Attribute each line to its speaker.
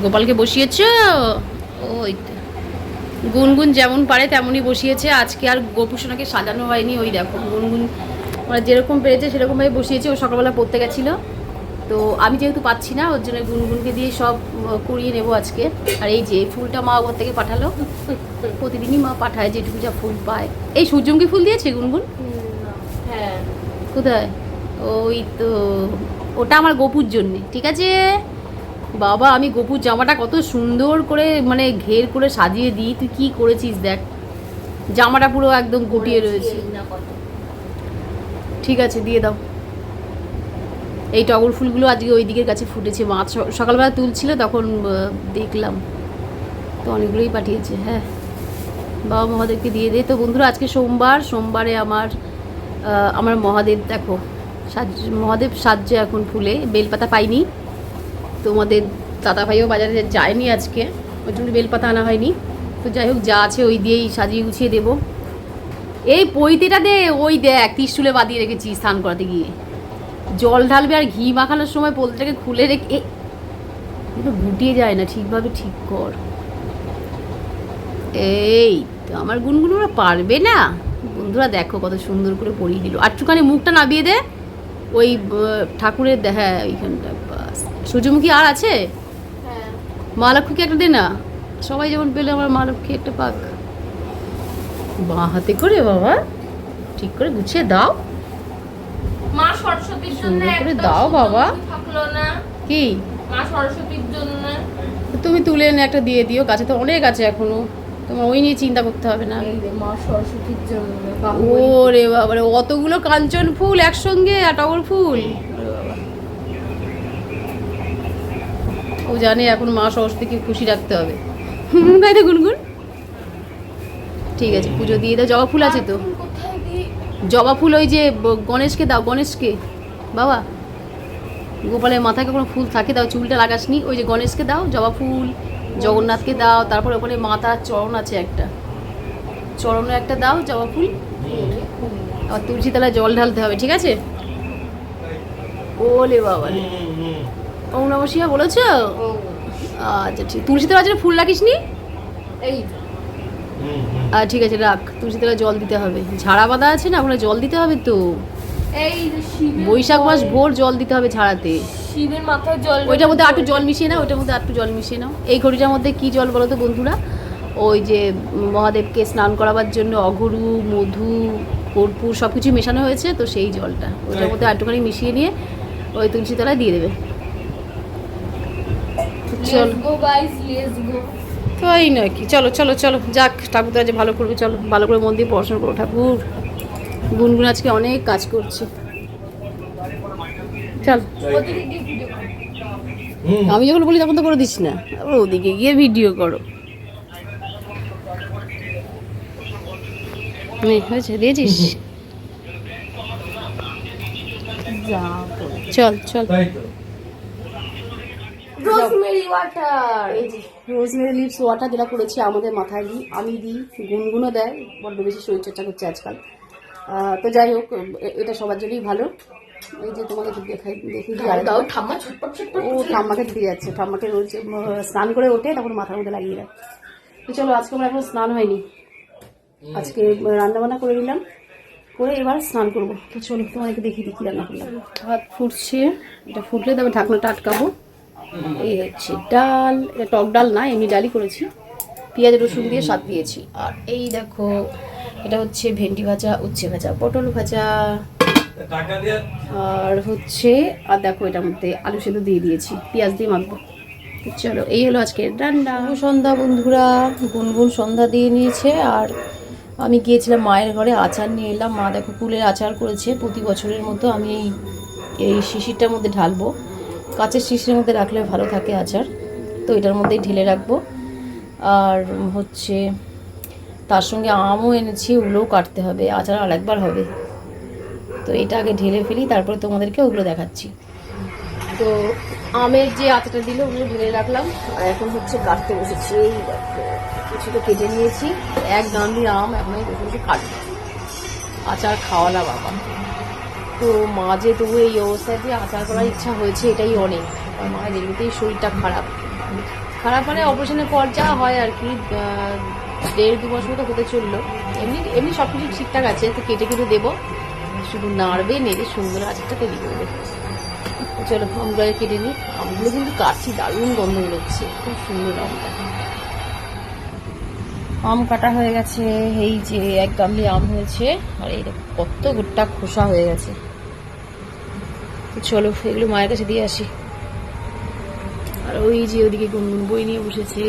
Speaker 1: গোপালকে বসিয়েছ? ওই তো গুনগুন যেমন পারে তেমনই বসিয়েছে। আজকে আর গোপুসোনাকে সাজানো হয়নি। ওই দেখো গুনগুন মানে যেরকম পেরেছে সেরকমভাবে বসিয়েছে। ও সকালবেলা পড়তে গেছিলো, তো আমি যেহেতু পাচ্ছি না ওর জন্য গুনগুনকে দিয়ে সব করিয়ে নেবো আজকে। আর এই যে ফুলটা মা ঘর থেকে পাঠালো, প্রতিদিনই মা পাঠায় যেটুকু যা ফুল পায়। এই সূর্যমুখী ফুল দিয়েছে গুনগুন?
Speaker 2: হ্যাঁ।
Speaker 1: কোথায়? ওই তো ওটা আমার গপুর জন্যে। ঠিক আছে বাবা, আমি গপুর জামাটা কত সুন্দর করে মানে ঘের করে সাজিয়ে দিই। তুই কি করেছিস দেখ, জামাটা পুরো একদম গুটিয়ে রয়েছে। ঠিক আছে দিয়ে দাও। এই টগর ফুলগুলো আজকে ওই দিকের কাছে ফুটেছে। মা সকালবেলা তুলছিল তখন দেখলাম, তো অনেকগুলোই পাঠিয়েছে। হ্যাঁ বাবা মহাদেবকে দিয়ে দে। তো বন্ধুরা আজকে সোমবার, সোমবারে আমার মহাদেব দেখো মহাদেব সাজছে এখন ফুলে। বেলপাতা পাইনি, তোমাদের দাদা ভাইও বাজারে যায়নি আজকে, ওই জন্য বেলপাতা আনা হয়নি। তো যাই হোক যা আছে ওই দিয়েই সাজিয়ে গুছিয়ে দেবো। এই পৈতেটা দে, ওই দেখ ত্রিশূলে বাঁধিয়ে রেখেছি স্নান করাতে গিয়ে। জল ঢালবে আর ঘি মাখানোর সময় পোলটাকে খুলে রেখে এগুলো গুটিয়ে যায় না ঠিকভাবে, ঠিক কর। এই তো আমার গুনগুনোরা পারবে না। বন্ধুরা দেখো কত সুন্দর করে পরিয়ে দিল। একটুখানি মুখটা নাবিয়ে দে ওই ঠাকুরের। হ্যাঁ ওইখানটা বাস। সূর্যমুখী আর আছে? মা লক্ষ্মীকে একটা দে না, সবাই যেমন পেলে আমার মা লক্ষ্মী একটা পাক। বাঁ হাতে করে বাবা ঠিক করে গুছিয়ে দাও।
Speaker 2: মা সরস্বতীর জন্য
Speaker 1: করে দাও বাবা।
Speaker 2: থাকলো না
Speaker 1: কি
Speaker 2: মা সরস্বতীর জন্য?
Speaker 1: তুমি তুলে এনে একটা দিয়ে দিও, গাছে তো অনেক আছে এখনো, তোমার ওই নিয়ে চিন্তা করতে হবে না।
Speaker 2: মা সরস্বতীর জন্য
Speaker 1: ওরে বাবা রে, অতগুলো কাঞ্চন ফুল একসঙ্গে আর টগর ফুল। ও জানে এখন মা সরস্বতীকে খুশি রাখতে হবে, তাই তো গুনগুন? ঠিক আছে পুজো দিয়ে দাও। জবা ফুল আছে তো? জবা ফুল ওই যে গণেশকে দাও, গণেশকে বাবা। গোপালের মাথায় কোনো ফুল থাকে দাও, চুলটা লাগাসনি। ওই যে গণেশকে দাও জবা ফুল, জগন্নাথকে দাও, তারপর ওখানে মাতার চরণ আছে একটা, চরণে একটা দাও জবা ফুল। আর তুলসী তলায় জল ঢালতে হবে, ঠিক আছে? ওলে বাবা ওম নমঃ শিবায় বলেছ? আচ্ছা ঠিক। তুলসী তলায় যেন ফুল রাখিস নি।
Speaker 2: এই
Speaker 1: ঠিক আছে রাখ। তুলসী তলায় জল দিতে হবে, ঝাড়া বাঁধা আছে না, ওখানে জল দিতে হবে তো।
Speaker 2: এই
Speaker 1: বৈশাখ মাস ভোর জল দিতে হবে ঝাড়াতে।
Speaker 2: শিবের মাথায় জল,
Speaker 1: ওইটার মধ্যে একটু জল মিশিয়ে নাও, ওইটার মধ্যে একটু জল মিশিয়ে নাও। এই ঘড়িটার মধ্যে কি জল বলো তো বন্ধুরা? ওই যে মহাদেবকে স্নান করাবার জন্য অঘরু, মধু, কর্পূর সব কিছু মেশানো হয়েছে তো, সেই জলটা ওইটার মধ্যে একটুখানি মিশিয়ে নিয়ে ওই তুলসী তলায় দিয়ে দেবে। চলো তাই নাকি? চলো চলো চলো যাক, ঠাকুর তো আজ ভালো করবে। চলো ভালো করে মন দিয়ে পড়াশোনা করো। ঠাকুর গুনগুন আজকে অনেক কাজ করছে। চল আমি যখন বলি তখন তো করে দিস না, আবার ওদিকে গিয়ে ভিডিও করো। হয়েছে দিয়েছিস? চল চল।
Speaker 2: রোজমেরি ওয়াটার,
Speaker 1: এই যে রোজমেরি লিভস ওয়াটার যেটা করেছি আমাদের মাথায় দিই, আমি দিই, গুনগুনও দেয়। বড্ড বেশি শরীরচর্চা করছে আজকাল। তো যাই হোক এটা সবার জন্যই ভালো। এই যে তোমাকে দেখাই দেখি
Speaker 2: দাও ঠাম্মা ছটপট ছটপট।
Speaker 1: ও ঠাম্মাকে দিতে যাচ্ছে। ঠাম্মাকে রোজ স্নান করে ওঠে তখন মাথার মধ্যে লাগিয়ে দেয়। তো চলো আজকে আমার এখন স্নান হয়নি, আজকে রান্নাবান্না করে নিলাম, করে এবার স্নান করবো। তো চলো তোমাকে দেখিয়ে দিই কি রান্না করলাম। ভাত ফুটছে, এটা ফুটলে তবে ঢাকনাটা আটকাবো। এই হচ্ছে ডাল, এটা টক ডাল না, এমনি ডালই করেছি, পেঁয়াজ রসুন দিয়ে স্বাদ দিয়েছি। আর এই দেখো এটা হচ্ছে ভেন্ডি ভাজা, উচ্ছে ভাজা, পটল ভাজা, আর হচ্ছে আর দেখো এটার মধ্যে আলু সেদ্ধ দিয়ে দিয়েছি, পেঁয়াজ দিয়ে মাখবো। চলো এই হলো আজকে রান্না। সন্ধ্যা বন্ধুরা, গুনগুন সন্ধ্যা দিয়ে নিয়েছে আর আমি গিয়েছিলাম মায়ের ঘরে, আচার নিয়ে এলাম। মা দেখো কুলের আচার করেছে প্রতি বছরের মতো। আমি এই শিশিরটার মধ্যে ঢালবো, কাঁচের শিশিরের মধ্যে রাখলে ভালো থাকে আচার, তো এটার মধ্যেই ঢেলে রাখবো। আর হচ্ছে তার সঙ্গে আমও এনেছি, ওগুলোও কাটতে হবে, আচার আরেকবার হবে। তো এটা আগে ঢেলে ফেলি, তারপরে তোমাদেরকে ওগুলো দেখাচ্ছি। তো আমের যে আচারটা দিল ওগুলো ঢেলে রাখলাম, আর এখন হচ্ছে কাটতে বসেছি। এই কিছুটা কেটে নিয়েছি, এক গান্ডি আম এখন বসে বসে কাটবো। আচার খাওয়া না বাবা, তো মা যে তবু এই অবস্থায় দিয়ে আচার করার ইচ্ছা হয়েছে এটাই অনেক। আর মায়ের এমনিতেই শরীরটা খারাপ, খারাপ মানে অপারেশনের পর যা হয় আর কি, 1.5-2 মাস মতো হতে চললো। এমনি এমনি সবকিছু ঠিকঠাক আছে, তো কেটে কেটে দেবো, শুধু নাড়বে, নেড়ে সুন্দর আচারটা তৈরি করবে। চলো আমগুলো কেটে নিই। আমগুলো কিন্তু কাটছি, দারুণ গন্ধ বেরোচ্ছে, খুব সুন্দর আমটা। আম কাটা হয়ে গেছে, এই যে 1 গামলি আম হয়েছে, আর এই দেখো কত গোটা খোসা হয়ে গেছে। তো চলো এগুলো মায়ের কাছে দিয়ে আসি। আর ওই যে ওদিকে গুনগুন বই নিয়ে বসেছে।